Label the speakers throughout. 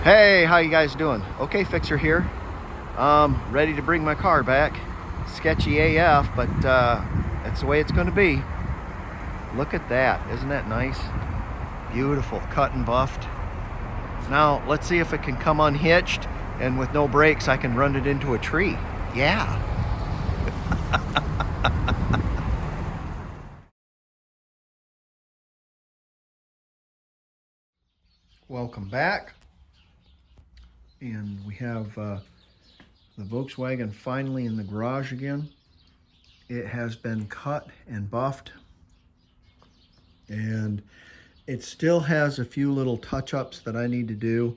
Speaker 1: Hey, how you guys doing? Okay, Fixer here. Ready to bring my car back. Sketchy AF, but that's the way it's going to be. Look at that. Isn't that nice? Beautiful, cut and buffed. Now, let's see if it can come unhitched, and with no brakes, I can run it into a tree. Yeah. Welcome back. And we have the Volkswagen finally in the garage again. It has been cut and buffed, and it still has a few little touch-ups that I need to do.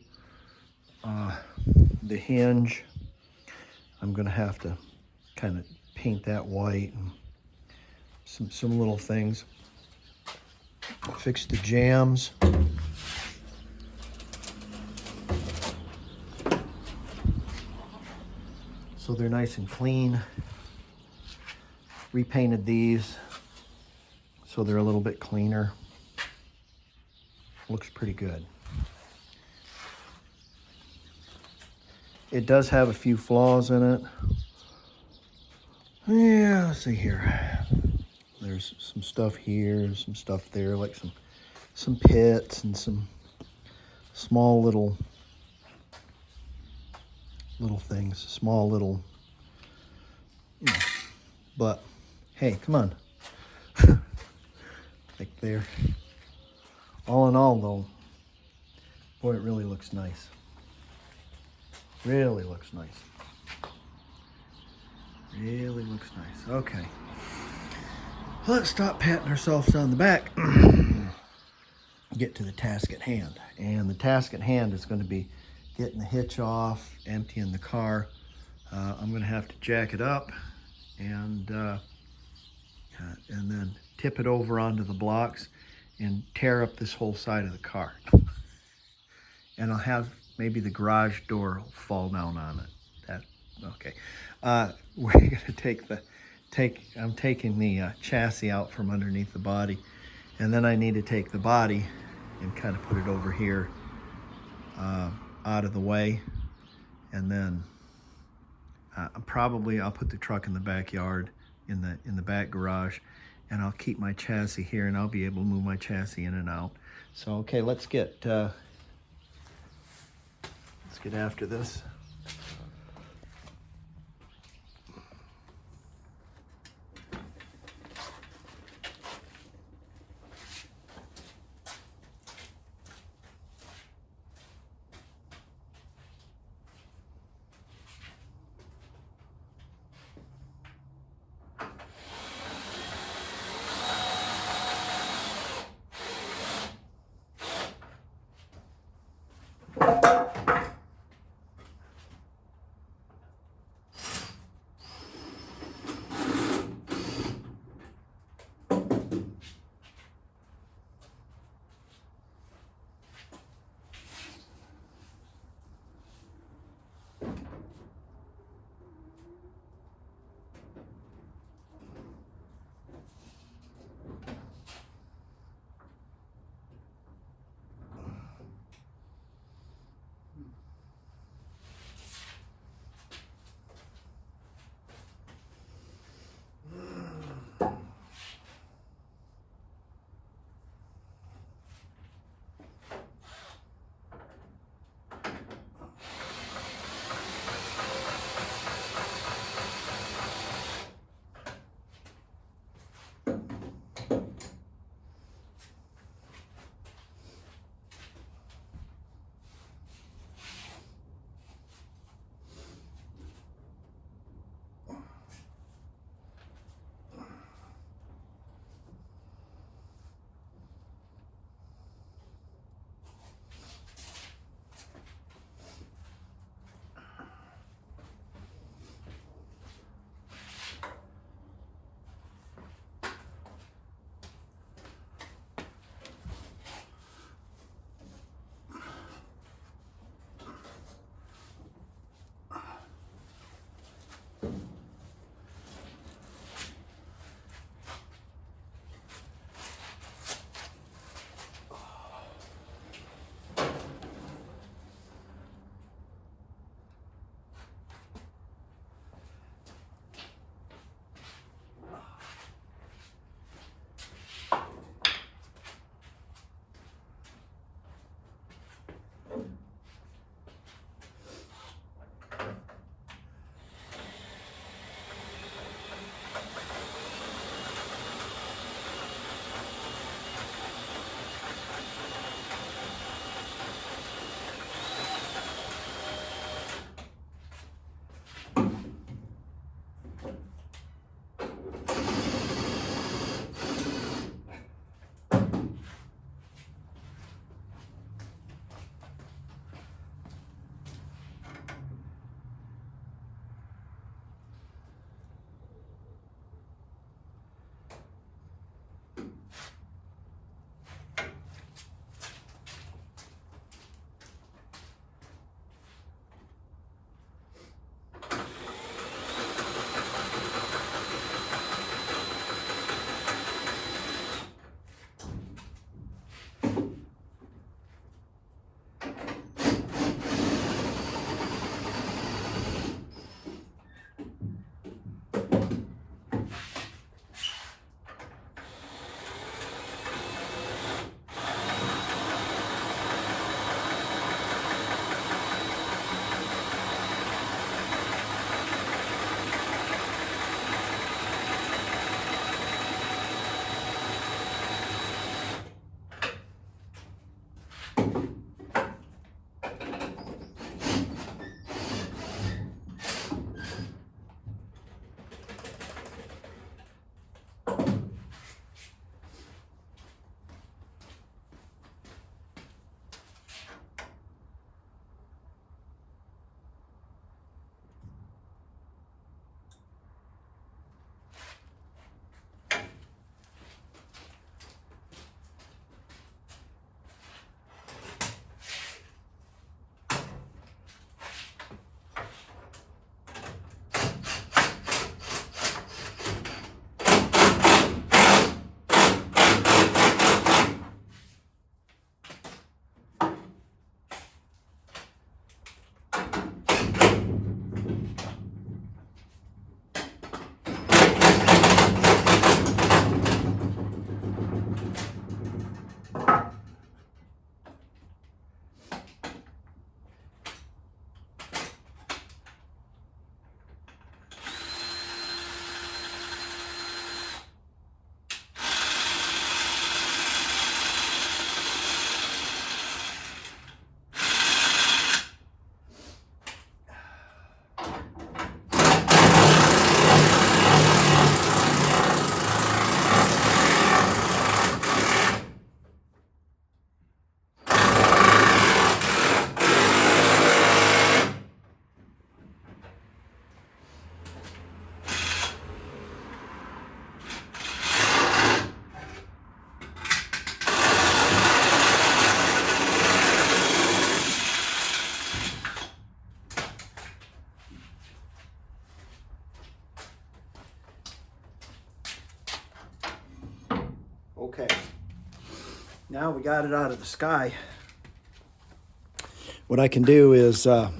Speaker 1: The hinge, I'm gonna have to kind of paint that white, and some little things. Fix the jams. So they're nice and clean. Repainted these so they're a little bit cleaner. Looks pretty good. It does have a few flaws in it. Yeah, let's see here. There's some stuff here, some stuff there, like some pits and some small little things, small little, you know, but hey, come on. Like there. All in all though, boy, it really looks nice. Really looks nice. Really looks nice. Okay. Let's stop patting ourselves on the back. Get to the task at hand. And the task at hand is going to be getting the hitch off, emptying the car. I'm going to have to jack it up and then tip it over onto the blocks and tear up this whole side of the car. And I'll have maybe the garage door fall down on it. Okay. We're gonna I'm taking the chassis out from underneath the body, and then I need to take the body and kind of put it over here out of the way, and then I'll put the truck in the backyard in the back garage, and I'll keep my chassis here, and I'll be able to move my chassis in and out. So okay, let's get after this. Now we got it out of the sky. What I can do is I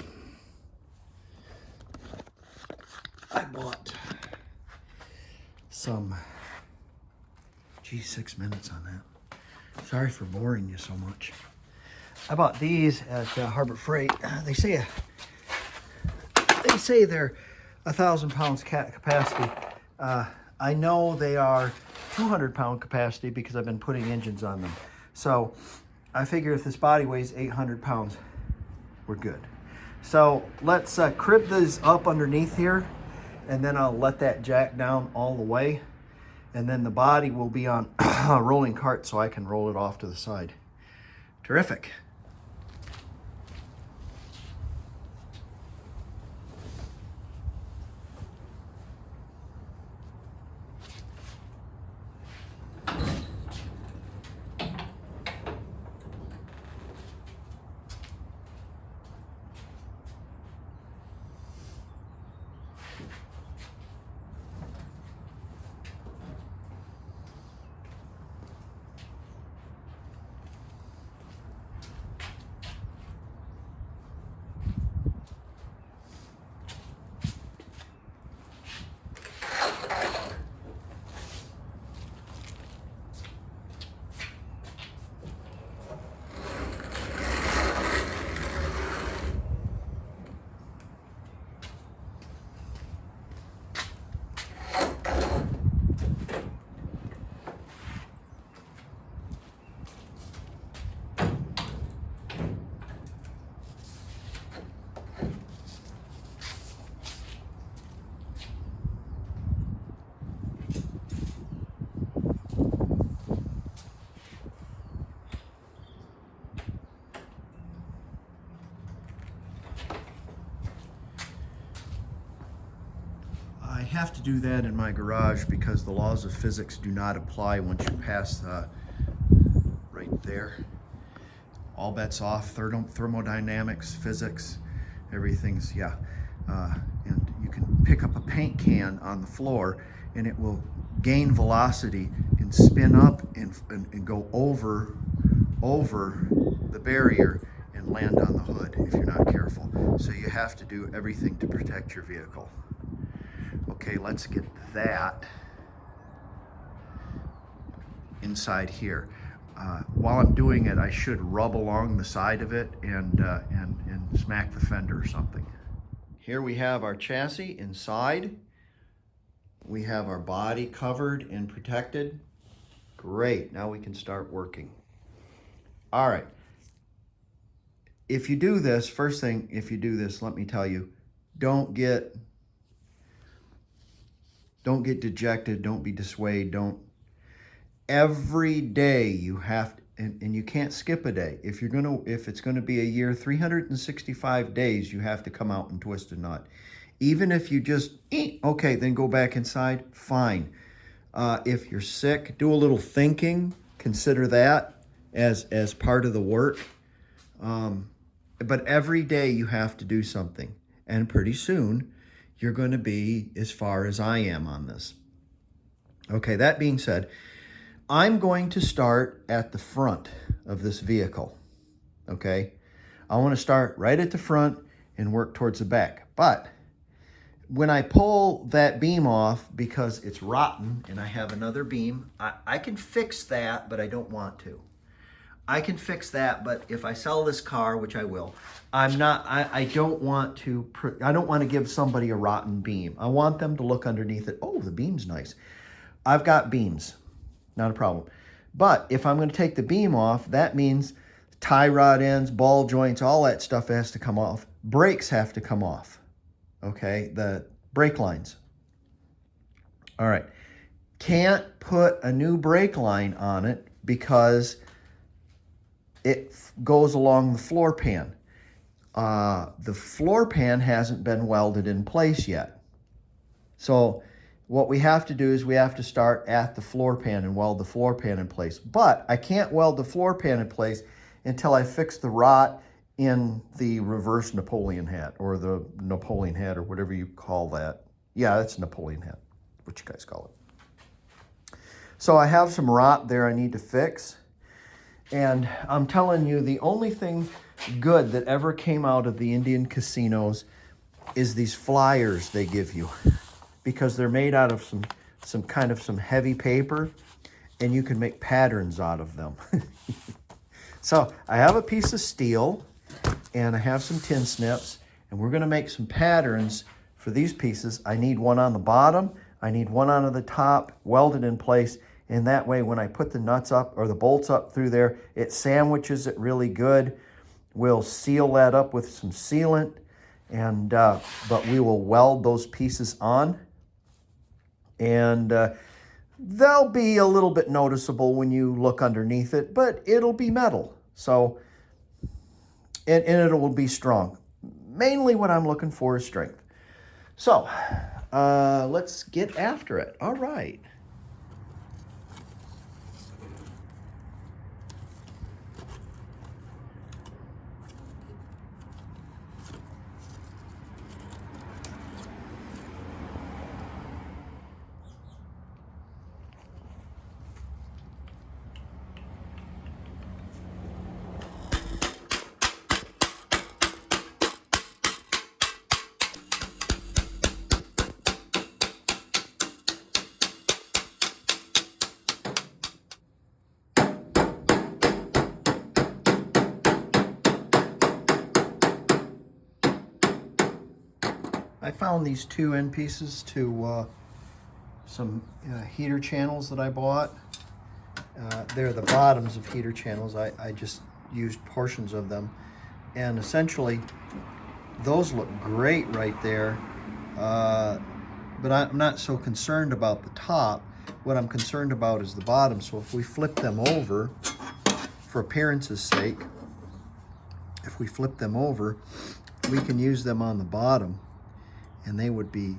Speaker 1: bought some, 6 minutes on that. Sorry for boring you so much. I bought these at Harbor Freight. They say they're 1,000 pounds capacity. I know they are 200-pound capacity because I've been putting engines on them. So I figure if this body weighs 800 pounds, we're good. So let's crib these up underneath here, and then I'll let that jack down all the way. And then the body will be on a rolling cart so I can roll it off to the side. Terrific. I have to do that in my garage because the laws of physics do not apply once you pass right there. All bets off, thermodynamics, physics, everything's, yeah. And you can pick up a paint can on the floor and it will gain velocity and spin up and go over the barrier and land on the hood if you're not careful. So you have to do everything to protect your vehicle. Okay, let's get that inside here. While I'm doing it, I should rub along the side of it and smack the fender or something. Here we have our chassis inside. We have our body covered and protected. Great, now we can start working. All right. If you do this, first thing, if you do this, let me tell you, don't get dejected, don't be dissuaded, every day you have to, and you can't skip a day. If it's gonna be a year, 365 days, you have to come out and twist a nut. Even if you just, okay, then go back inside, fine. If you're sick, do a little thinking, consider that as part of the work. But every day you have to do something. And pretty soon, you're going to be as far as I am on this. Okay, that being said, I'm going to start at the front of this vehicle. Okay, I want to start right at the front and work towards the back. But when I pull that beam off because it's rotten and I have another beam, I can fix that, but I don't want to. I can fix that, but if I sell this car, which I will, I don't want to give somebody a rotten beam. I want them to look underneath it. Oh, the beam's nice. I've got beams, not a problem. But if I'm going to take the beam off, that means tie rod ends, ball joints, all that stuff has to come off. Brakes have to come off. Okay, the brake lines. All right. Can't put a new brake line on it because it goes along the floor pan. The floor pan hasn't been welded in place yet. So what we have to do is we have to start at the floor pan and weld the floor pan in place. But I can't weld the floor pan in place until I fix the rot in the reverse Napoleon hat, or the Napoleon hat, or whatever you call that. Yeah, that's Napoleon hat, what you guys call it. So I have some rot there I need to fix. And I'm telling you, the only thing good that ever came out of the Indian casinos is these flyers they give you, because they're made out of some heavy paper, and you can make patterns out of them. So I have a piece of steel and I have some tin snips, and we're gonna make some patterns for these pieces. I need one on the bottom, I need one on the top, welded in place, and that way when I put the nuts up or the bolts up through there, it sandwiches it really good. We'll seal that up with some sealant, and but we will weld those pieces on, and they'll be a little bit noticeable when you look underneath it, but it'll be metal. So, and it will be strong. Mainly what I'm looking for is strength. So, let's get after it. All right. I found these two end pieces to some heater channels that I bought. They're the bottoms of heater channels. I just used portions of them. And essentially, those look great right there. But I'm not so concerned about the top. What I'm concerned about is the bottom. So if we flip them over, for appearance's sake, if we flip them over, we can use them on the bottom, and they would be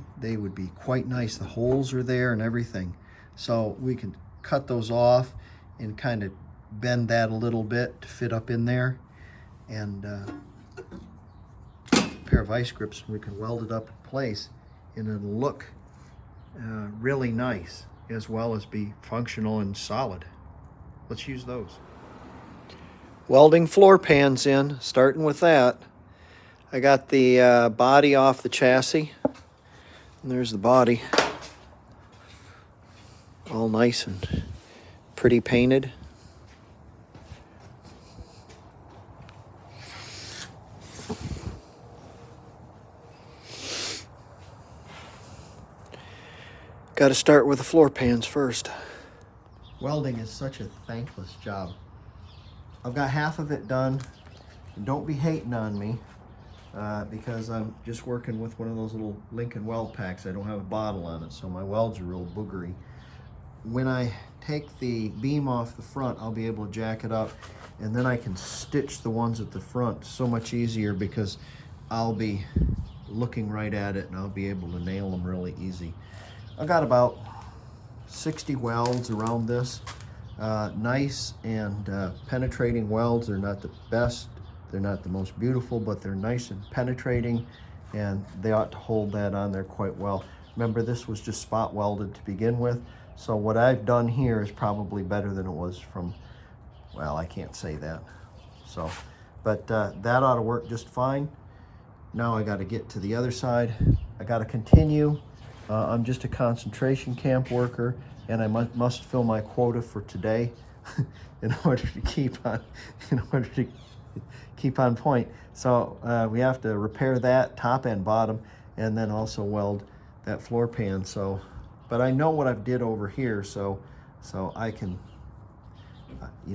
Speaker 1: quite nice. The holes are there and everything. So we can cut those off and kind of bend that a little bit to fit up in there, and a pair of ice grips, and we can weld it up in place, and it'll look really nice, as well as be functional and solid. Let's use those. Welding floor pans in, starting with that. I got the body off the chassis, and there's the body, all nice and pretty painted. Got to start with the floor pans first. Welding is such a thankless job. I've got half of it done. Don't be hating on me because I'm just working with one of those little Lincoln weld packs. I don't have a bottle on it, so my welds are real boogery. When I take the beam off the front, I'll be able to jack it up, and then I can stitch the ones at the front so much easier, because I'll be looking right at it and I'll be able to nail them really easy. I got about 60 welds around this. Nice and penetrating welds. They're not the best, they're not the most beautiful, but they're nice and penetrating, and they ought to hold that on there quite well. Remember, this was just spot welded to begin with, so what I've done here is probably better than it was from, well, I can't say that. So, but that ought to work just fine. Now I got to get to the other side. I got to continue. I'm just a concentration camp worker, and I must fill my quota for today in order to keep on point. So we have to repair that top and bottom, and then also weld that floor pan. So, but I know what I did over here, so I can,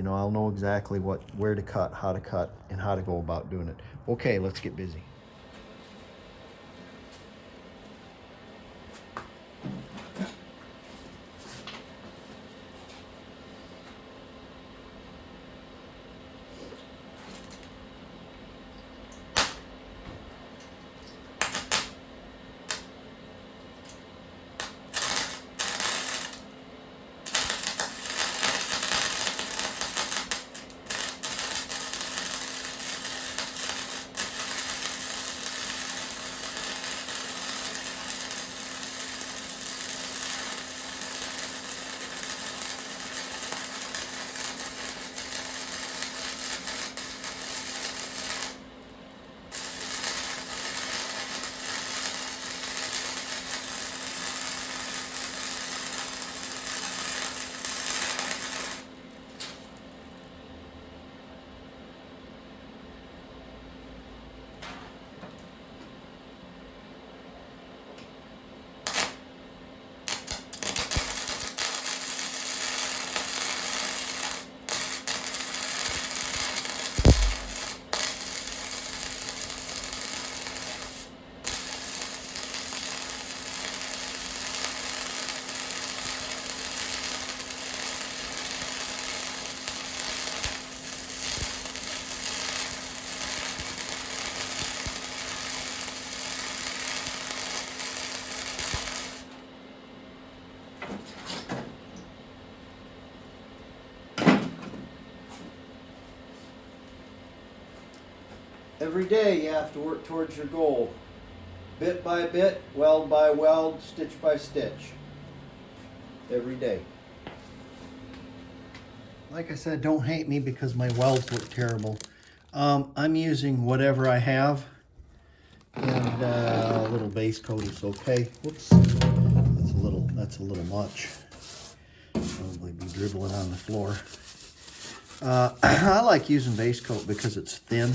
Speaker 1: I'll know exactly where to cut, how to cut, and how to go about doing it. Okay, let's get busy. Every day you have to work towards your goal. Bit by bit, weld by weld, stitch by stitch. Every day. Like I said, don't hate me because my welds look terrible. I'm using whatever I have, and a little base coat is okay. Whoops, that's a little much. Probably be dribbling on the floor. I like using base coat because it's thin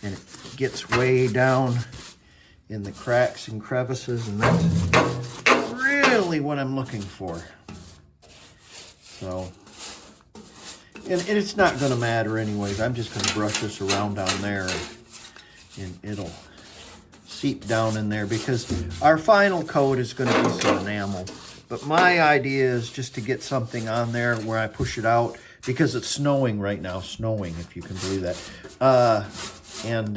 Speaker 1: and it gets way down in the cracks and crevices, and that's really what I'm looking for. So. And it's not going to matter anyways. I'm just going to brush this around down there, and it'll seep down in there because our final coat is going to be some enamel. But my idea is just to get something on there where I push it out because it's snowing right now. Snowing, if you can believe that. And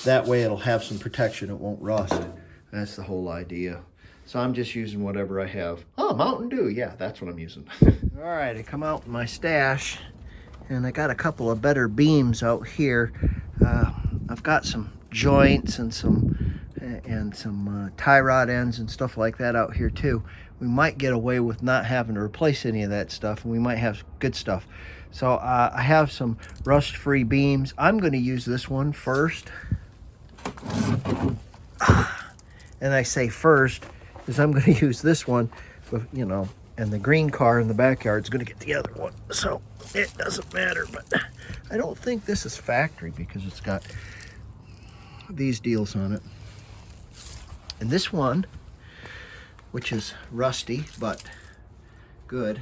Speaker 1: that way it'll have some protection. It won't rust. That's the whole idea. So I'm just using whatever I have. Oh, Mountain Dew. Yeah, that's what I'm using. All right, I come out in my stash, and I got a couple of better beams out here. I've got some joints and some tie rod ends and stuff like that out here too. We might get away with not having to replace any of that stuff, and we might have good stuff. So I have some rust-free beams. I'm going to use this one first. And I say first because I'm going to use this one, with, you know, and the green car in the backyard is going to get the other one. So it doesn't matter, but I don't think this is factory because it's got these deals on it. And this one, which is rusty but good,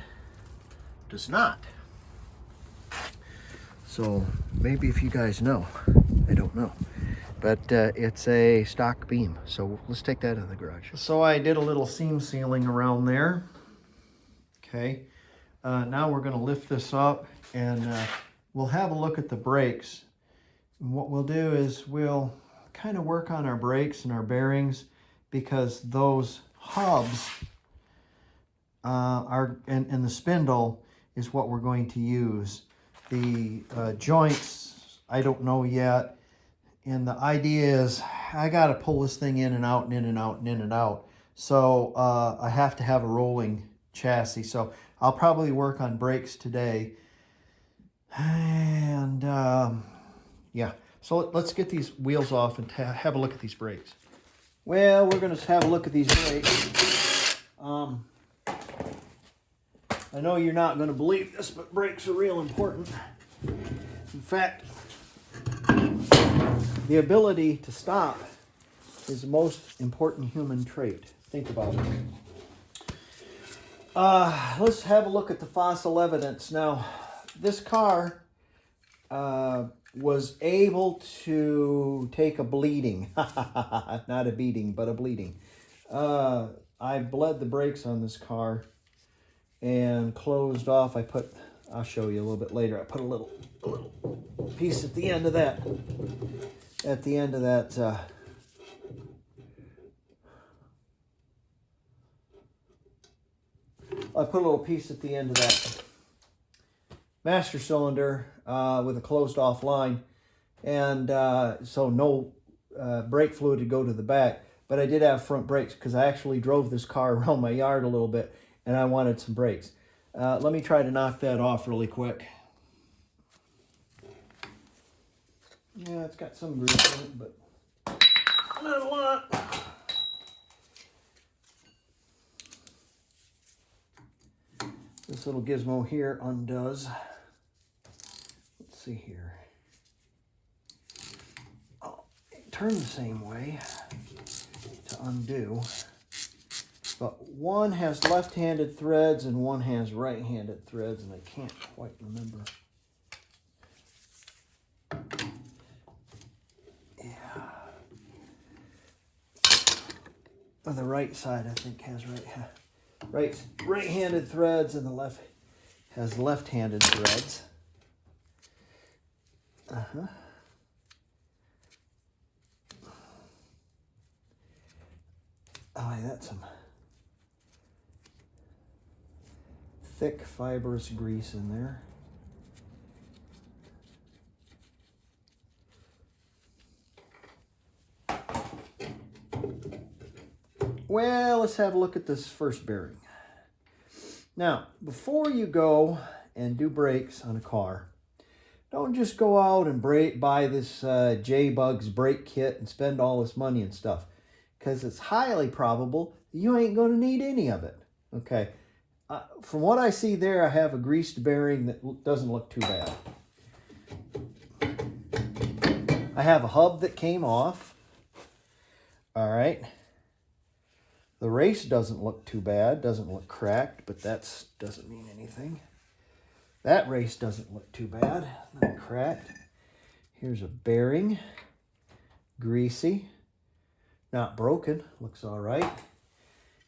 Speaker 1: does not. So maybe if you guys know, I don't know. But it's a stock beam, so let's take that in the garage. So I did a little seam sealing around there. Okay, now we're going to lift this up, and we'll have a look at the brakes. And what we'll do is we'll kind of work on our brakes and our bearings, because those hubs and the spindle is what we're going to use. The joints, I don't know yet. And the idea is I got to pull this thing in and out and in and out and in and out. So I have to have a rolling chassis. So I'll probably work on brakes today. And yeah, so let's get these wheels off and have a look at these brakes. Well, we're going to have a look at these brakes. I know you're not going to believe this, but brakes are real important. In fact, the ability to stop is the most important human trait. Think about it. Let's have a look at the fossil evidence. Now, this car was able to take a bleeding. Not a beating, but a bleeding. I bled the brakes on this car and closed off. I'll show you a little bit later. I put a little piece at the end of that. At the end of that, I put a little piece at the end of that master cylinder with a closed off line, and so no brake fluid to go to the back. But I did have front brakes because I actually drove this car around my yard a little bit, and I wanted some brakes. Let me try to knock that off really quick. Yeah, it's got some grease in it, but not a lot. This little gizmo here undoes. Let's see here. Oh, turn the same way to undo. But one has left-handed threads and one has right-handed threads, and I can't quite remember. Yeah. Oh, the right side, I think, has right-handed threads, and the left has left-handed threads. Uh-huh. Oh, I got some thick fibrous grease in there. Well, let's have a look at this first bearing. Now, before you go and do brakes on a car, don't just go out and buy this J-Bugs brake kit and spend all this money and stuff, because it's highly probable you ain't going to need any of it. Okay, from what I see there, I have a greased bearing that doesn't look too bad. I have a hub that came off. All right. The race doesn't look too bad, doesn't look cracked, but that doesn't mean anything. That race doesn't look too bad, not cracked. Here's a bearing, greasy, not broken, looks all right.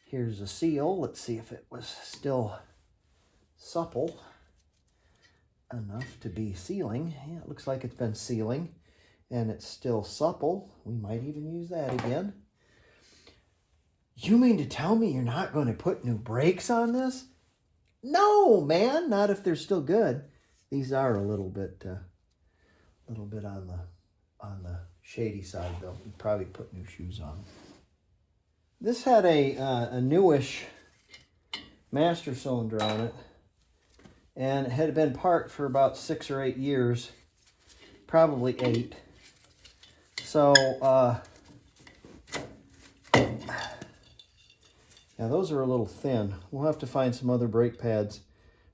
Speaker 1: Here's a seal. Let's see if it was still supple enough to be sealing. Yeah, it looks like it's been sealing and it's still supple. We might even use that again. You mean to tell me you're not going to put new brakes on this? No, man, not if they're still good. These are a little bit on the shady side, though. You'd probably put new shoes on. This had a newish master cylinder on it, and it had been parked for about 6 or 8 years, probably 8. So, yeah, those are a little thin. We'll have to find some other brake pads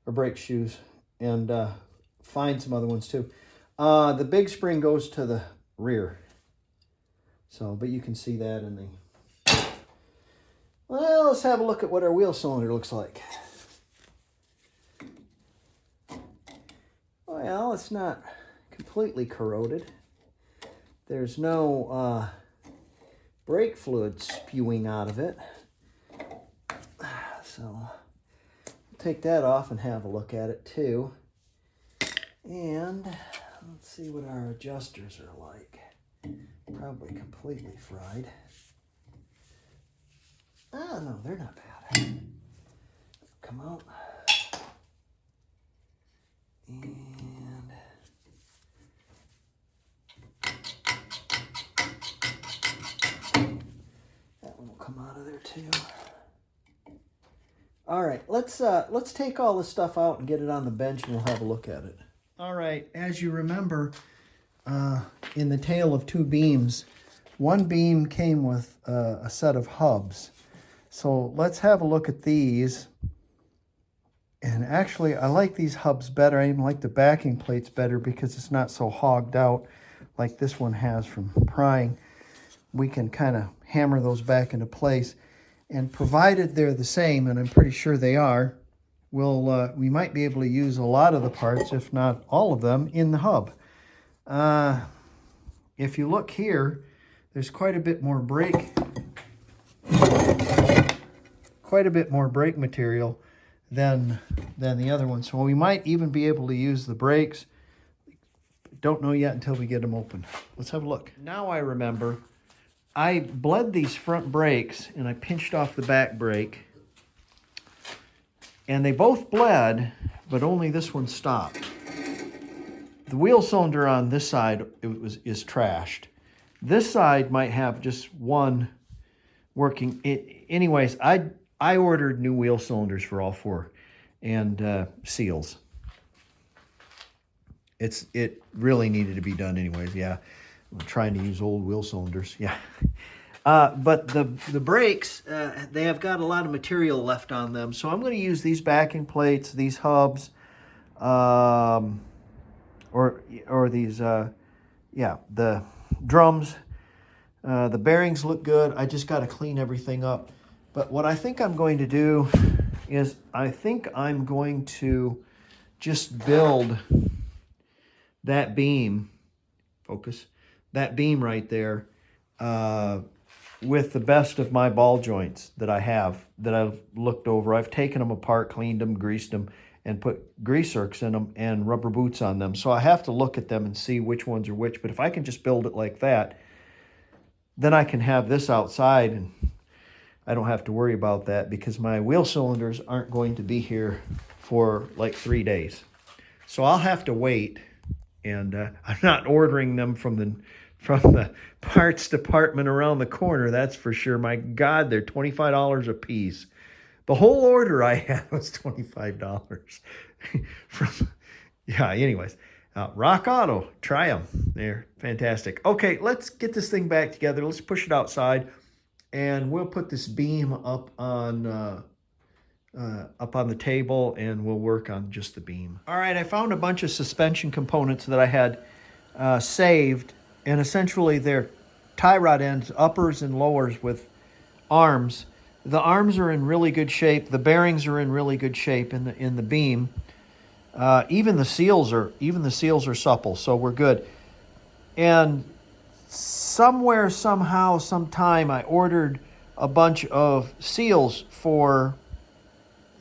Speaker 1: or brake shoes and find some other ones too. The big spring goes to the rear. So, but you can see that in the... Well, let's have a look at what our wheel cylinder looks like. Well, it's not completely corroded. There's no brake fluid spewing out of it. So, we'll take that off and have a look at it too. And let's see what our adjusters are like. Probably completely fried. Oh, no, they're not bad. Come out. And that one will come out of there too. All right, let's take all this stuff out and get it on the bench and we'll have a look at it. All right, as you remember, in the tale of two beams, one beam came with a set of hubs. So let's have a look at these. And actually, I like these hubs better. I even like the backing plates better because it's not so hogged out like this one has from prying. We can kind of hammer those back into place. And provided they're the same, and I'm pretty sure they are, we might be able to use a lot of the parts, if not all of them, in the hub. If you look here, there's quite a bit more brake material than the other one. So we might even be able to use the brakes. Don't know yet until we get them open. Let's have a look. Now I remember. I bled these front brakes and I pinched off the back brake. And they both bled, but only this one stopped. The wheel cylinder on this side is trashed. This side might have just one working. Anyways, I ordered new wheel cylinders for all 4 and seals. It really needed to be done anyways, yeah. I'm trying to use old wheel cylinders, yeah. But the brakes, they have got a lot of material left on them. So I'm going to use these backing plates, these hubs, or these, yeah, the drums. The bearings look good. I just got to clean everything up. But what I think I'm going to do is I think I'm going to just build that beam, focus, that beam right there with the best of my ball joints that I have, that I've looked over. I've taken them apart, cleaned them, greased them, and put grease zerks in them and rubber boots on them. So I have to look at them and see which ones are which. But if I can just build it like that, then I can have this outside and I don't have to worry about that because my wheel cylinders aren't going to be here for like 3 days. So I'll have to wait And I'm not ordering them from the parts department around the corner. That's for sure. My God, they're $25 a piece. The whole order I had was $25 from, yeah, anyways. Rock Auto, try them. They're fantastic. Okay, let's get this thing back together. Let's push it outside, and we'll put this beam up on the table, and we'll work on just the beam. All right, I found a bunch of suspension components that I had saved, and essentially they're tie rod ends, uppers and lowers with arms. The arms are in really good shape. The bearings are in really good shape in the beam. Even the seals are supple, so we're good. And somewhere, somehow, sometime, I ordered a bunch of seals for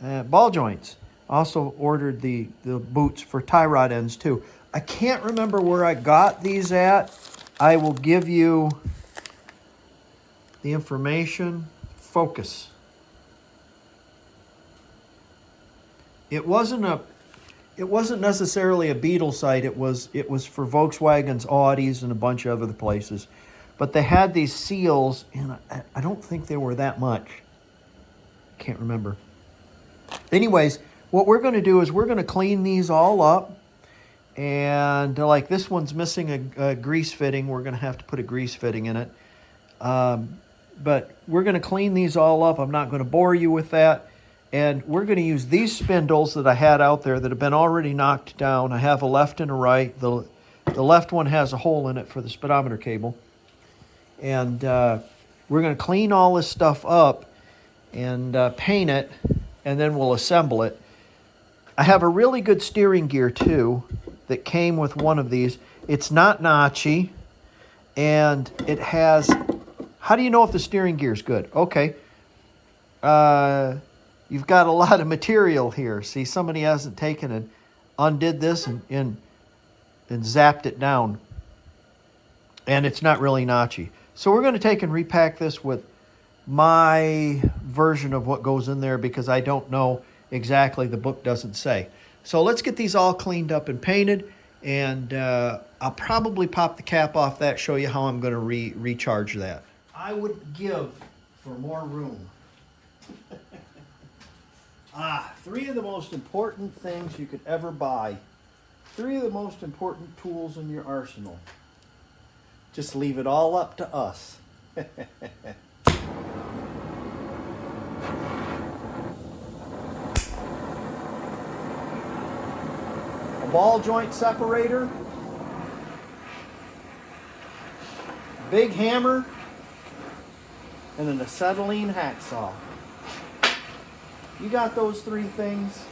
Speaker 1: ball joints. Also ordered the boots for tie rod ends too. I can't remember where I got these at. I will give you the information. Focus. It wasn't necessarily a Beetle site. It was for Volkswagens, Audis, and a bunch of other places. But they had these seals, and I don't think they were that much. Can't remember. Anyways, what we're going to do is we're going to clean these all up. And like this one's missing a grease fitting. We're going to have to put a grease fitting in it. But we're going to clean these all up. I'm not going to bore you with that. And we're going to use these spindles that I had out there that have been already knocked down. I have a left and a right. The left one has a hole in it for the speedometer cable. And we're going to clean all this stuff up and paint it, and then we'll assemble it. I have a really good steering gear, too, that came with one of these. It's not notchy, and it has... How do you know if the steering gear is good? Okay. You've got a lot of material here. See, somebody hasn't taken and undid this and zapped it down. And it's not really notchy. So we're going to take and repack this with my version of what goes in there because I don't know exactly. The book doesn't say. So let's get these all cleaned up and painted. And I'll probably pop the cap off that, show you how I'm going to recharge that. I would give for more room. Three of the most important things you could ever buy. Three of the most important tools in your arsenal. Just leave it all up to us. A ball joint separator. Big hammer. And an acetylene hacksaw. You got those three things,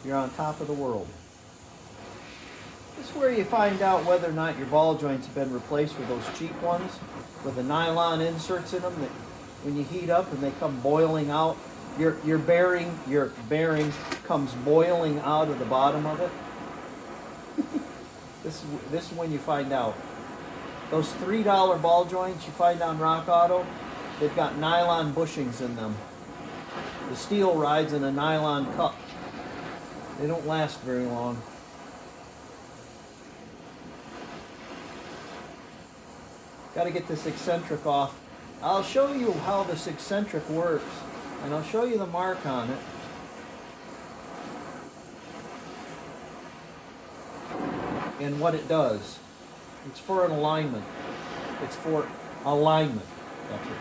Speaker 1: you're on top of the world. This is where you find out whether or not your ball joints have been replaced with those cheap ones with the nylon inserts in them that when you heat up and they come boiling out, your bearing comes boiling out of the bottom of it. This is when you find out. Those $3 ball joints you find on Rock Auto, they've got nylon bushings in them. The steel rides in a nylon cup. They don't last very long. Got to get this eccentric off. I'll show you how this eccentric works, and I'll show you the mark on it. And what it does. It's for an alignment. It's for alignment. That's it.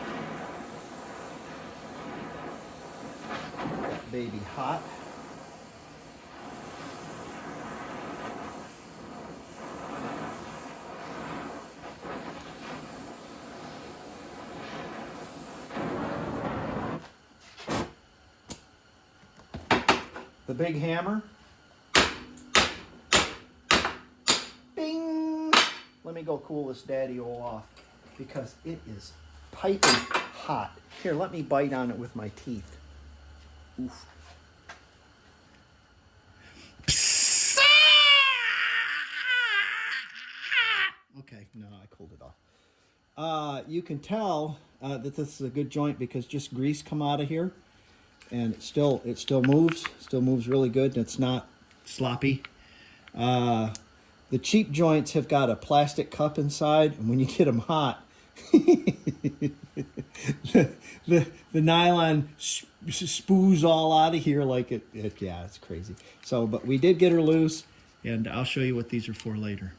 Speaker 1: That baby hot. The big hammer. Bing! Let me go cool this daddy-o off because it is piping hot. Here, let me bite on it with my teeth. Oof. Okay, no, I cooled it off. You can tell that this is a good joint because just grease come out of here. and it still moves really good, and it's not sloppy. The cheap joints have got a plastic cup inside, and when you get them hot, the nylon spoos all out of here like it. Yeah, it's crazy. So, but we did get her loose, and I'll show you what these are for later.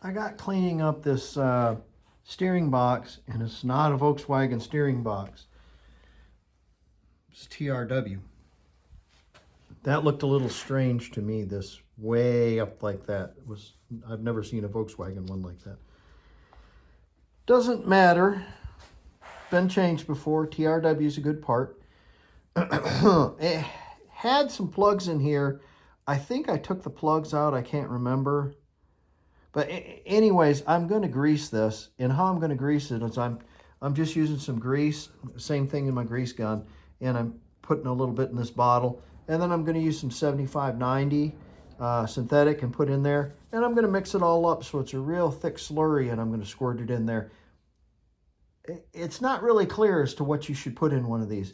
Speaker 1: I got cleaning up this steering box, and it's not a Volkswagen steering box. It's TRW. That looked a little strange to me, this way up like that. I've never seen a Volkswagen one like that. Doesn't matter. Been changed before. TRW is a good part. It had some plugs in here. I think I took the plugs out. I can't remember. But anyways, I'm going to grease this. And how I'm going to grease it is I'm just using some grease. Same thing in my grease gun. And I'm putting a little bit in this bottle. And then I'm going to use some 7590 synthetic and put in there. And I'm going to mix it all up so it's a real thick slurry, and I'm going to squirt it in there. It's not really clear as to what you should put in one of these,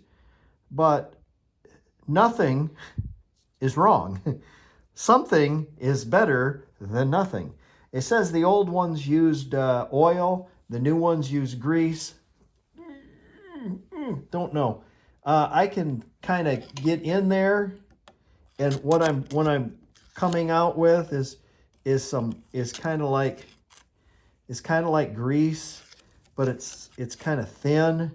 Speaker 1: but nothing is wrong. Something is better than nothing. It says the old ones used oil, the new ones use grease. Don't know. I can kind of get in there, and what I'm coming out with is kind of like grease, but it's kind of thin.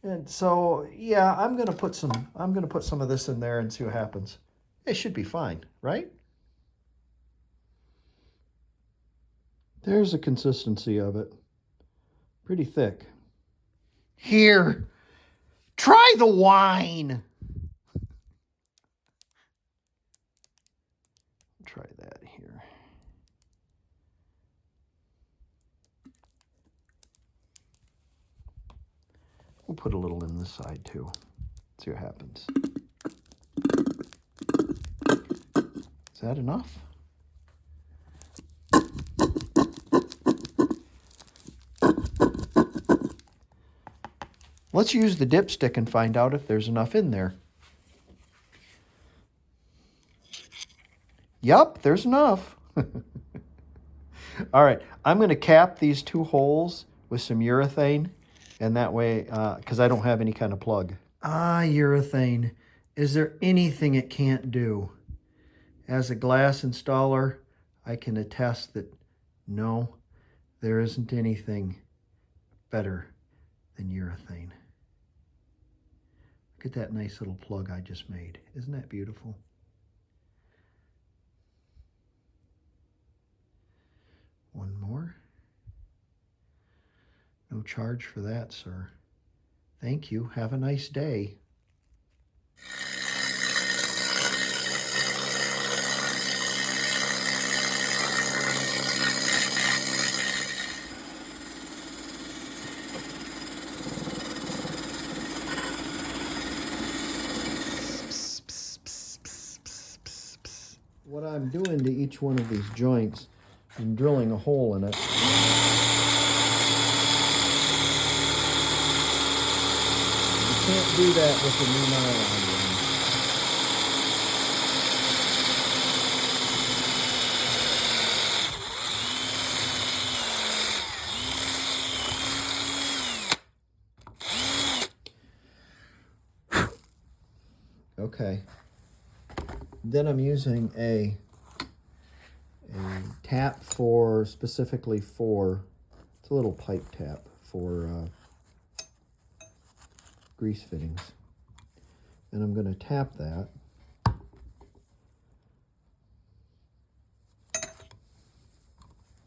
Speaker 1: And so yeah, I'm gonna put some of this in there and see what happens. It should be fine, right? There's the consistency of it. Pretty thick. Here, try the wine. Try that here. We'll put a little in this side too. See what happens. Is that enough? Let's use the dipstick and find out if there's enough in there. Yup, there's enough. All right, I'm going to cap these two holes with some urethane, and that way, because I don't have any kind of plug. Urethane. Is there anything it can't do? As a glass installer, I can attest that no, there isn't anything better than urethane. Look at that nice little plug I just made. Isn't that beautiful? One more. No charge for that, sir. Thank you. Have a nice day. What I'm doing to each one of these joints, I'm drilling a hole in it. You can't do that with the new nylon one. Okay. Then I'm using a tap specifically for, it's a little pipe tap for grease fittings. And I'm going to tap that.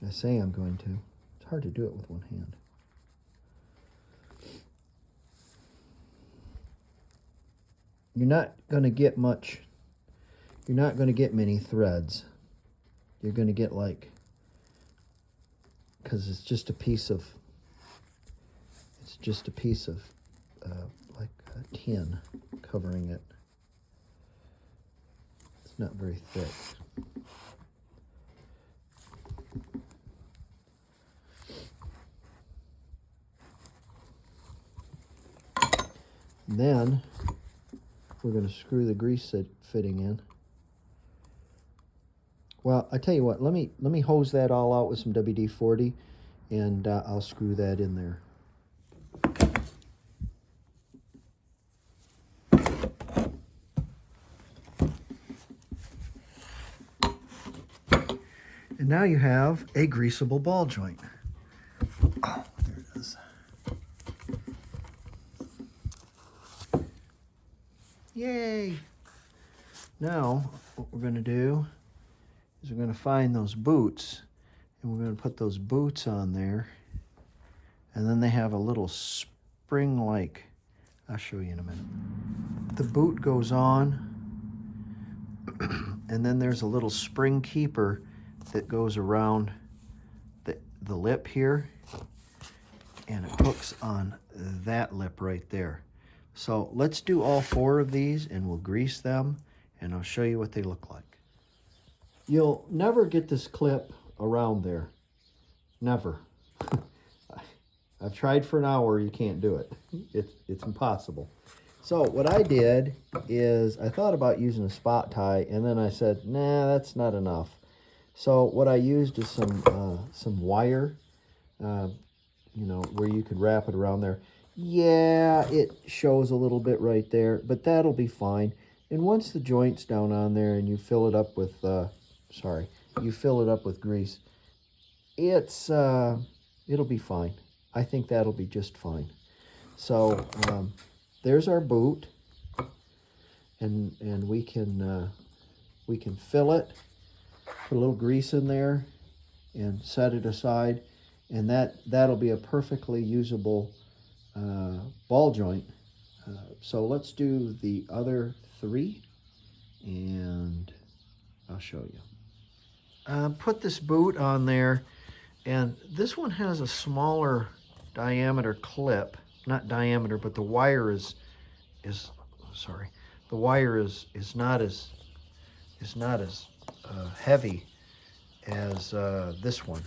Speaker 1: I say I'm going to. It's hard to do it with one hand. You're not going to get much. You're not going to get many threads. You're going to get like, because it's just a piece of like a tin covering it. It's not very thick. Then we're going to screw the grease fitting in. Well, I tell you what, let me hose that all out with some WD-40, and I'll screw that in there. And now you have a greasable ball joint. Oh, there it is. Yay! Now, what we're going to do is we're going to find those boots, and we're going to put those boots on there, and then they have a little spring-like, I'll show you in a minute. The boot goes on, and then there's a little spring keeper that goes around the lip here, and it hooks on that lip right there. So let's do all 4 of these, and we'll grease them, and I'll show you what they look like. You'll never get this clip around there. Never. I've tried for an hour, you can't do it. It's impossible. So what I did is I thought about using a spot tie, and then I said, nah, that's not enough. So what I used is some wire, you know, where you could wrap it around there. Yeah, it shows a little bit right there, but that'll be fine. And once the joint's down on there and you fill it up with, you fill it up with grease, it'll be fine. I think that'll be just fine. So there's our boot, and we can fill it, put a little grease in there, and set it aside, and that'll be a perfectly usable ball joint. So let's do the other 3, and I'll show you. Put this boot on there, and this one has a smaller diameter clip. Not diameter, but the wire is not as heavy as this one.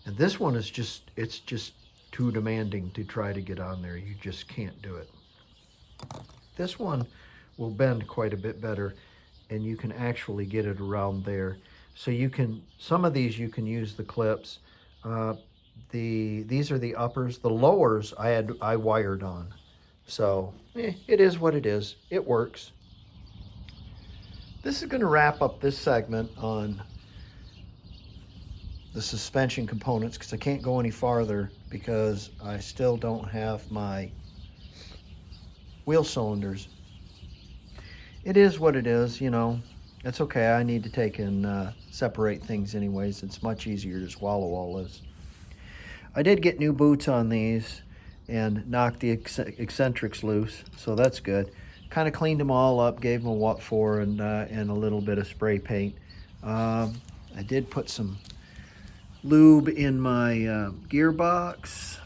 Speaker 1: And this one is it's just too demanding to try to get on there. You just can't do it. This one will bend quite a bit better, and you can actually get it around there. So you can, some of these you can use the clips. These are the uppers. The lowers I wired on. So it is what it is. It works. This is going to wrap up this segment on the suspension components, because I can't go any farther because I still don't have my wheel cylinders. It is what it is, you know. It's okay. I need to take and separate things anyways. It's much easier to swallow all this. I did get new boots on these and knocked the eccentrics loose, so that's good. Kind of cleaned them all up, gave them a what for, and a little bit of spray paint. I did put some lube in my gearbox,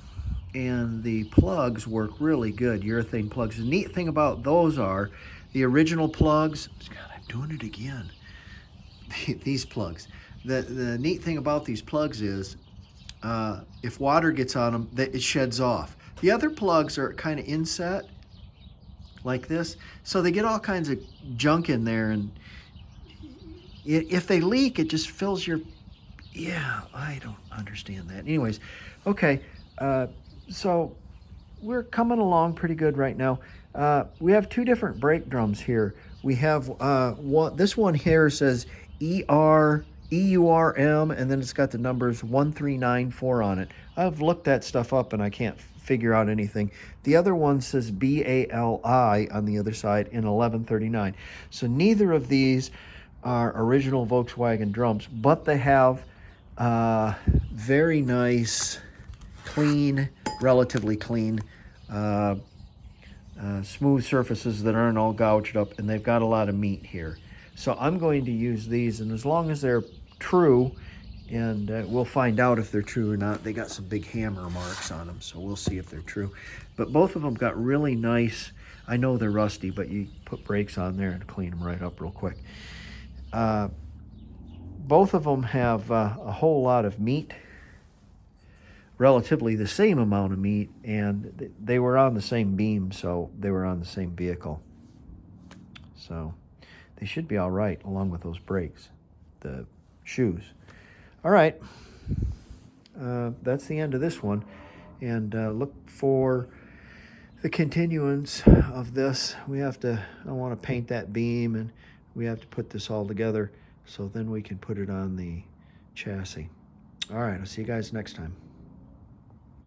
Speaker 1: and the plugs work really good, urethane plugs. The neat thing about those are the original plugs. God, I'm doing it again. These plugs. The neat thing about these plugs is if water gets on them, it sheds off. The other plugs are kind of inset like this, so they get all kinds of junk in there, and if they leak, it just fills your, yeah, I don't understand that. Anyways, okay, so we're coming along pretty good right now. We have 2 different brake drums here. We have this one here says EURM, and then it's got the numbers 1394 on it. I've looked that stuff up and I can't figure out anything. The other one says BALI on the other side in 1139. So neither of these are original Volkswagen drums, but they have very nice, clean, relatively clean, smooth surfaces that aren't all gouged up, and they've got a lot of meat here. So I'm going to use these, and as long as they're true, and we'll find out if they're true or not. They got some big hammer marks on them, so we'll see if they're true. But both of them got really nice, I know they're rusty, but you put brakes on there and clean them right up real quick. Both of them have a whole lot of meat, relatively the same amount of meat, and they were on the same beam, so they were on the same vehicle. So they should be all right along with those brakes, the shoes. All right. That's the end of this one. And look for the continuance of this. I want to paint that beam, and we have to put this all together so then we can put it on the chassis. All right, I'll see you guys next time.